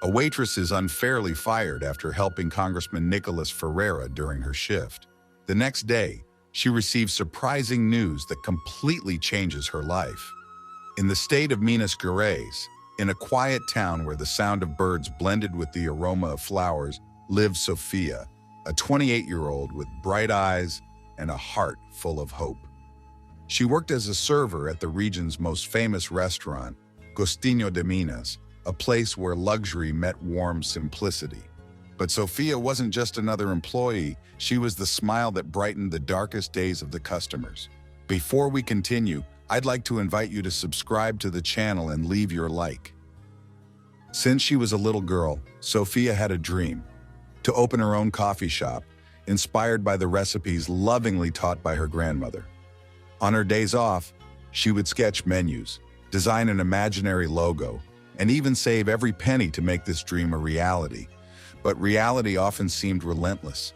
A waitress is unfairly fired after helping Congressman Nikolas Ferreira during her shift. The next day, she receives surprising news that completely changes her life. In the state of Minas Gerais, in a quiet town where the sound of birds blended with the aroma of flowers, lived Sofia, a 28-year-old with bright eyes and a heart full of hope. She worked as a server at the region's most famous restaurant, Gostinho de Minas, a place where luxury met warm simplicity. But Sofia wasn't just another employee, she was the smile that brightened the darkest days of the customers. Before we continue, I'd like to invite you to subscribe to the channel and leave your like. Since she was a little girl, Sofia had a dream: to open her own coffee shop, inspired by the recipes lovingly taught by her grandmother. On her days off, she would sketch menus, design an imaginary logo, and even save every penny to make this dream a reality. But reality often seemed relentless.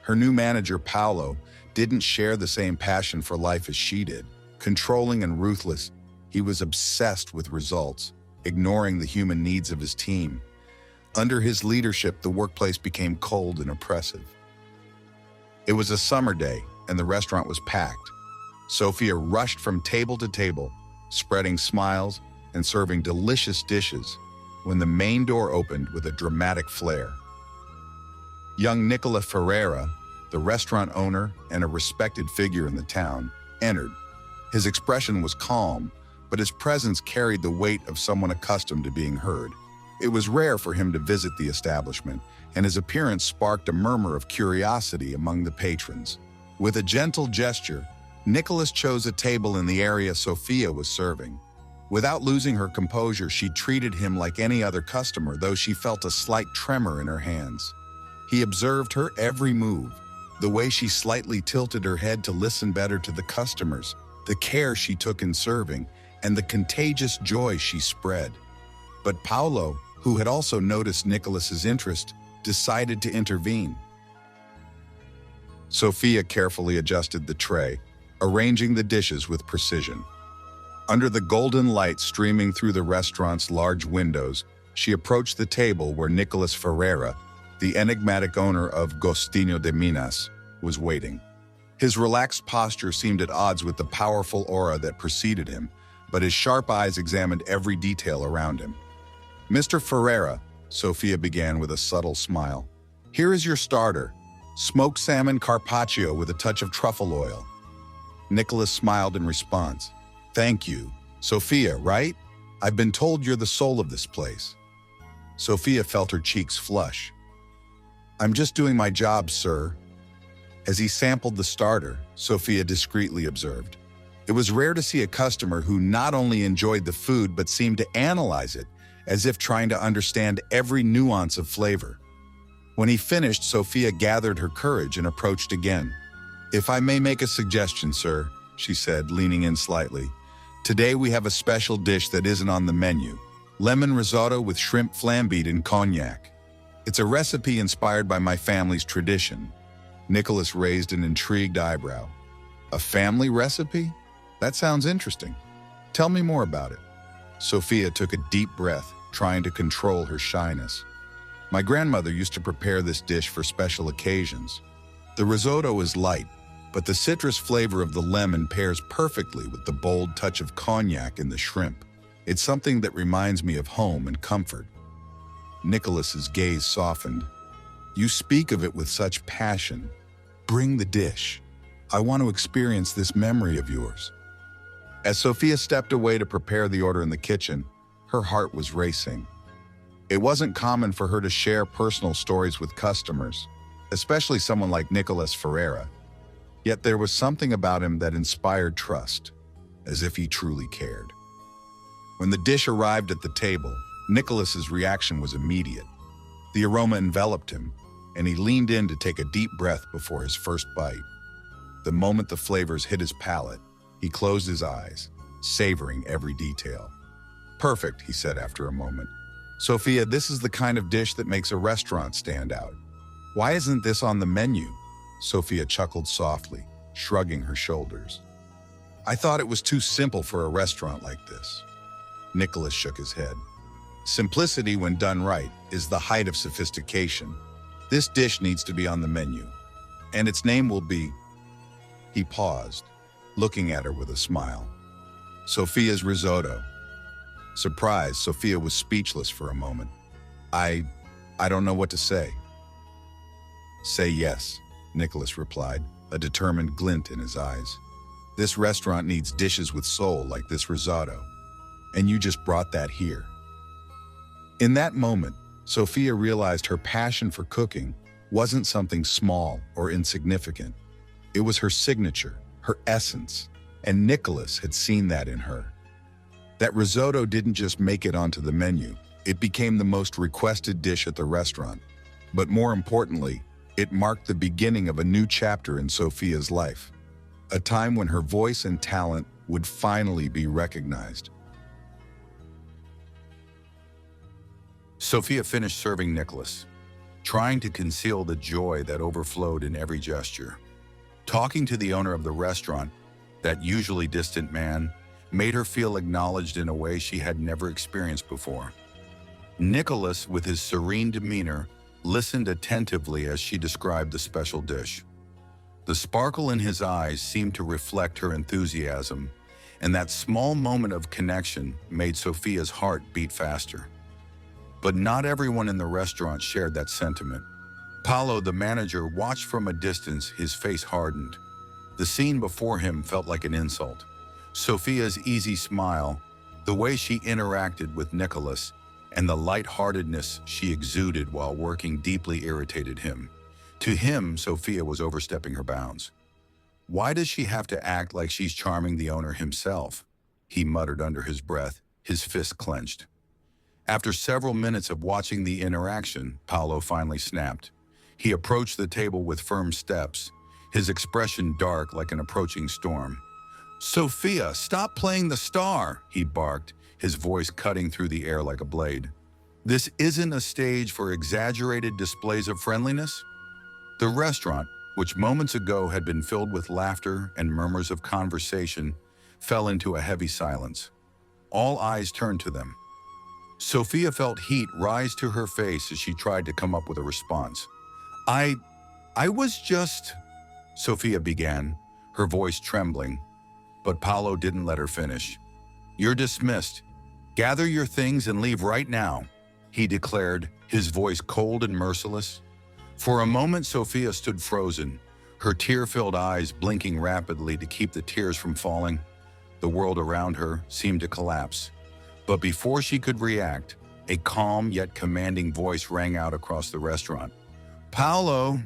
Her new manager, Paulo, didn't share the same passion for life as she did. Controlling and ruthless, he was obsessed with results, ignoring the human needs of his team. Under his leadership, the workplace became cold and oppressive. It was a summer day, and the restaurant was packed. Sofia rushed from table to table, spreading smiles and serving delicious dishes, when the main door opened with a dramatic flair. Young Nikolas Ferreira, the restaurant owner and a respected figure in the town, entered. His expression was calm, but his presence carried the weight of someone accustomed to being heard. It was rare for him to visit the establishment, and his appearance sparked a murmur of curiosity among the patrons. With a gentle gesture, Nikolas chose a table in the area Sofia was serving. Without losing her composure, she treated him like any other customer, though she felt a slight tremor in her hands. He observed her every move, the way she slightly tilted her head to listen better to the customers, the care she took in serving, and the contagious joy she spread. But Paulo, who had also noticed Nikolas's interest, decided to intervene. Sofia carefully adjusted the tray, arranging the dishes with precision. Under the golden light streaming through the restaurant's large windows, she approached the table where Nikolas Ferreira, the enigmatic owner of Gostinho de Minas, was waiting. His relaxed posture seemed at odds with the powerful aura that preceded him, but his sharp eyes examined every detail around him. "Mr. Ferreira," Sofia began with a subtle smile, "here is your starter, smoked salmon carpaccio with a touch of truffle oil." Nikolas smiled in response. "Thank you. Sofia, right? I've been told you're the soul of this place." Sofia felt her cheeks flush. "I'm just doing my job, sir." As he sampled the starter, Sofia discreetly observed, it was rare to see a customer who not only enjoyed the food but seemed to analyze it, as if trying to understand every nuance of flavor. When he finished, Sofia gathered her courage and approached again. "If I may make a suggestion, sir," she said, leaning in slightly. "Today we have a special dish that isn't on the menu: lemon risotto with shrimp flambéed in cognac. It's a recipe inspired by my family's tradition." Nikolas raised an intrigued eyebrow. "A family recipe? That sounds interesting. Tell me more about it." Sofia took a deep breath, trying to control her shyness. "My grandmother used to prepare this dish for special occasions. The risotto is light, but the citrus flavor of the lemon pairs perfectly with the bold touch of cognac in the shrimp. It's something that reminds me of home and comfort." Nikolas's gaze softened. "You speak of it with such passion. Bring the dish. I want to experience this memory of yours." As Sofia stepped away to prepare the order in the kitchen, her heart was racing. It wasn't common for her to share personal stories with customers, especially someone like Nikolas Ferreira. Yet there was something about him that inspired trust, as if he truly cared. When the dish arrived at the table, Nikolas's reaction was immediate. The aroma enveloped him, and he leaned in to take a deep breath before his first bite. The moment the flavors hit his palate, he closed his eyes, savoring every detail. "Perfect," he said after a moment. "Sofia, this is the kind of dish that makes a restaurant stand out. Why isn't this on the menu?" Sofia chuckled softly, shrugging her shoulders. "I thought it was too simple for a restaurant like this." Nikolas shook his head. Simplicity, when done right, is the height of sophistication. This dish needs to be on the menu, and its name will be... He paused, looking at her with a smile. Sophia's risotto. Surprised, Sophia was speechless for a moment. I don't know what to say. Say yes, Nikolas replied, a determined glint in his eyes. This restaurant needs dishes with soul like this risotto, and you just brought that here. In that moment, Sophia realized her passion for cooking wasn't something small or insignificant. It was her signature, her essence, and Nikolas had seen that in her. That risotto didn't just make it onto the menu, it became the most requested dish at the restaurant. But more importantly, it marked the beginning of a new chapter in Sophia's life, a time when her voice and talent would finally be recognized. Sophia finished serving Nikolas, trying to conceal the joy that overflowed in every gesture. Talking to the owner of the restaurant, that usually distant man, made her feel acknowledged in a way she had never experienced before. Nikolas, with his serene demeanor, listened attentively as she described the special dish. The sparkle in his eyes seemed to reflect her enthusiasm, and that small moment of connection made Sophia's heart beat faster. But not everyone in the restaurant shared that sentiment. Paulo, the manager, watched from a distance, his face hardened. The scene before him felt like an insult. Sophia's easy smile, the way she interacted with Nikolas, and the lightheartedness she exuded while working deeply irritated him. To him, Sophia was overstepping her bounds. Why does she have to act like she's charming the owner himself? He muttered under his breath, his fist clenched. After several minutes of watching the interaction, Paulo finally snapped. He approached the table with firm steps, his expression dark like an approaching storm. "Sophia, stop playing the star," he barked, his voice cutting through the air like a blade. "This isn't a stage for exaggerated displays of friendliness." The restaurant, which moments ago had been filled with laughter and murmurs of conversation, fell into a heavy silence. All eyes turned to them. Sophia felt heat rise to her face as she tried to come up with a response. I was just... Sophia began, her voice trembling, but Paulo didn't let her finish. "You're dismissed. Gather your things and leave right now," he declared, his voice cold and merciless. For a moment, Sophia stood frozen, her tear-filled eyes blinking rapidly to keep the tears from falling. The world around her seemed to collapse. But before she could react, a calm yet commanding voice rang out across the restaurant. "Paulo!"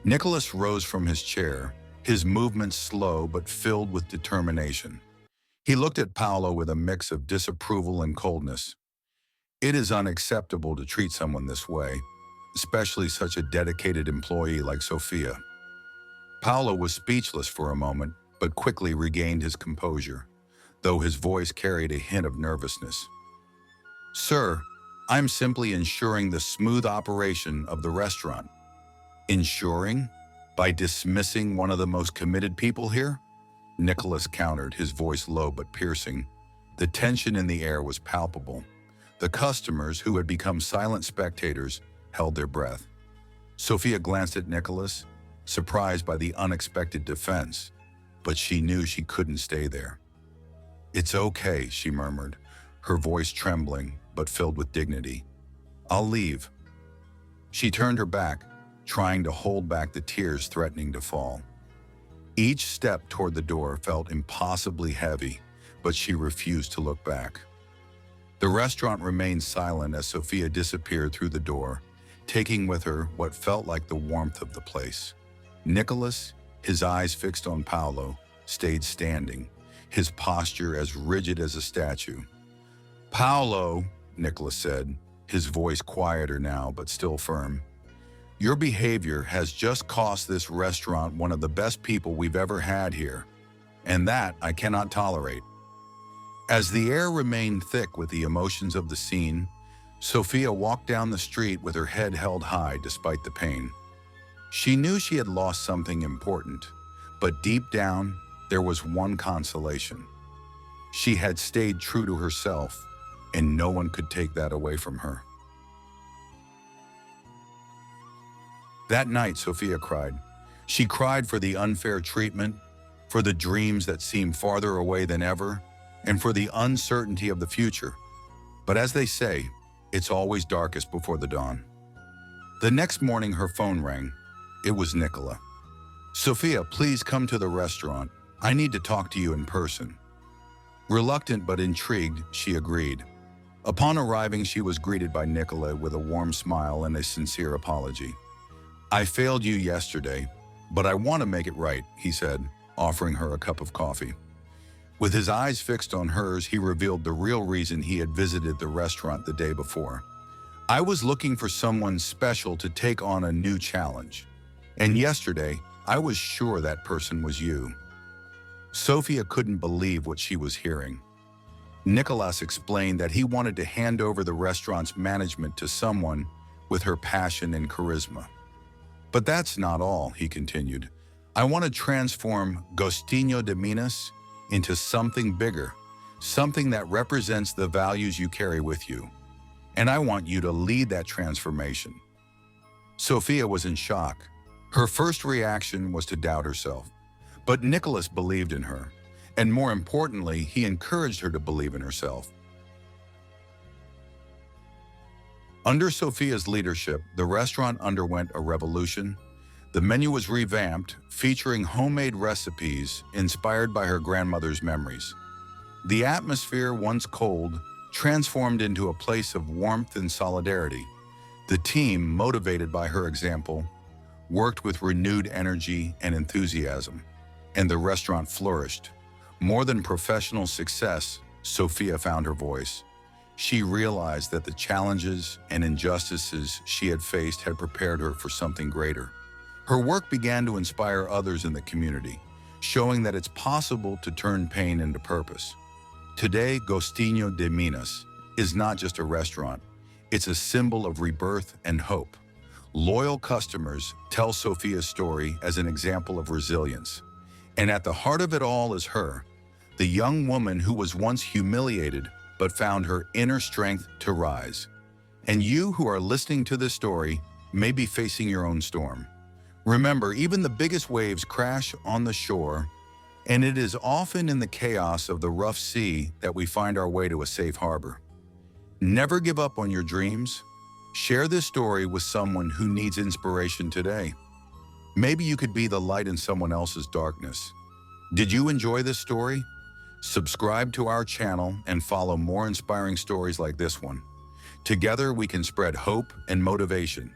Nikolas rose from his chair, his movements slow but filled with determination. He looked at Paulo with a mix of disapproval and coldness. It is unacceptable to treat someone this way, especially such a dedicated employee like Sophia. Paulo was speechless for a moment, but quickly regained his composure, though his voice carried a hint of nervousness. "Sir, I'm simply ensuring the smooth operation of the restaurant." "Ensuring? By dismissing one of the most committed people here?" Nikolas countered, his voice low but piercing. The tension in the air was palpable. The customers, who had become silent spectators, held their breath. Sophia glanced at Nikolas, surprised by the unexpected defense, but she knew she couldn't stay there. "It's okay," she murmured, her voice trembling but filled with dignity. "I'll leave." She turned her back, trying to hold back the tears threatening to fall. Each step toward the door felt impossibly heavy, but she refused to look back. The restaurant remained silent as Sophia disappeared through the door, taking with her what felt like the warmth of the place. Nikolas, his eyes fixed on Paulo, stayed standing, his posture as rigid as a statue. "Paulo," Nikolas said, his voice quieter now but still firm, "your behavior has just cost this restaurant one of the best people we've ever had here, and that I cannot tolerate." As the air remained thick with the emotions of the scene, Sophia walked down the street with her head held high despite the pain. She knew she had lost something important, but deep down, there was one consolation. She had stayed true to herself, and no one could take that away from her. That night, Sophia cried. She cried for the unfair treatment, for the dreams that seemed farther away than ever, and for the uncertainty of the future. But as they say, it's always darkest before the dawn. The next morning, her phone rang. It was Nikola. "Sophia, please come to the restaurant. I need to talk to you in person." Reluctant but intrigued, she agreed. Upon arriving, she was greeted by Nikola with a warm smile and a sincere apology. "I failed you yesterday, but I want to make it right," he said, offering her a cup of coffee. With his eyes fixed on hers, he revealed the real reason he had visited the restaurant the day before. "I was looking for someone special to take on a new challenge. And yesterday, I was sure that person was you." Sophia couldn't believe what she was hearing. Nikolas explained that he wanted to hand over the restaurant's management to someone with her passion and charisma. "But that's not all," he continued. "I want to transform Gostinho de Minas into something bigger, something that represents the values you carry with you. And I want you to lead that transformation." Sophia was in shock. Her first reaction was to doubt herself. But Nikolas believed in her, and more importantly, he encouraged her to believe in herself. Under Sophia's leadership, the restaurant underwent a revolution. The menu was revamped, featuring homemade recipes inspired by her grandmother's memories. The atmosphere, once cold, transformed into a place of warmth and solidarity. The team, motivated by her example, worked with renewed energy and enthusiasm, and the restaurant flourished. More than professional success, Sophia found her voice. She realized that the challenges and injustices she had faced had prepared her for something greater. Her work began to inspire others in the community, showing that it's possible to turn pain into purpose. Today, Gostinho de Minas is not just a restaurant. It's a symbol of rebirth and hope. Loyal customers tell Sophia's story as an example of resilience. And at the heart of it all is her, the young woman who was once humiliated but found her inner strength to rise. And you who are listening to this story may be facing your own storm. Remember, even the biggest waves crash on the shore, and it is often in the chaos of the rough sea that we find our way to a safe harbor. Never give up on your dreams. Share this story with someone who needs inspiration today. Maybe you could be the light in someone else's darkness. Did you enjoy this story? Subscribe to our channel and follow more inspiring stories like this one. Together, we can spread hope and motivation.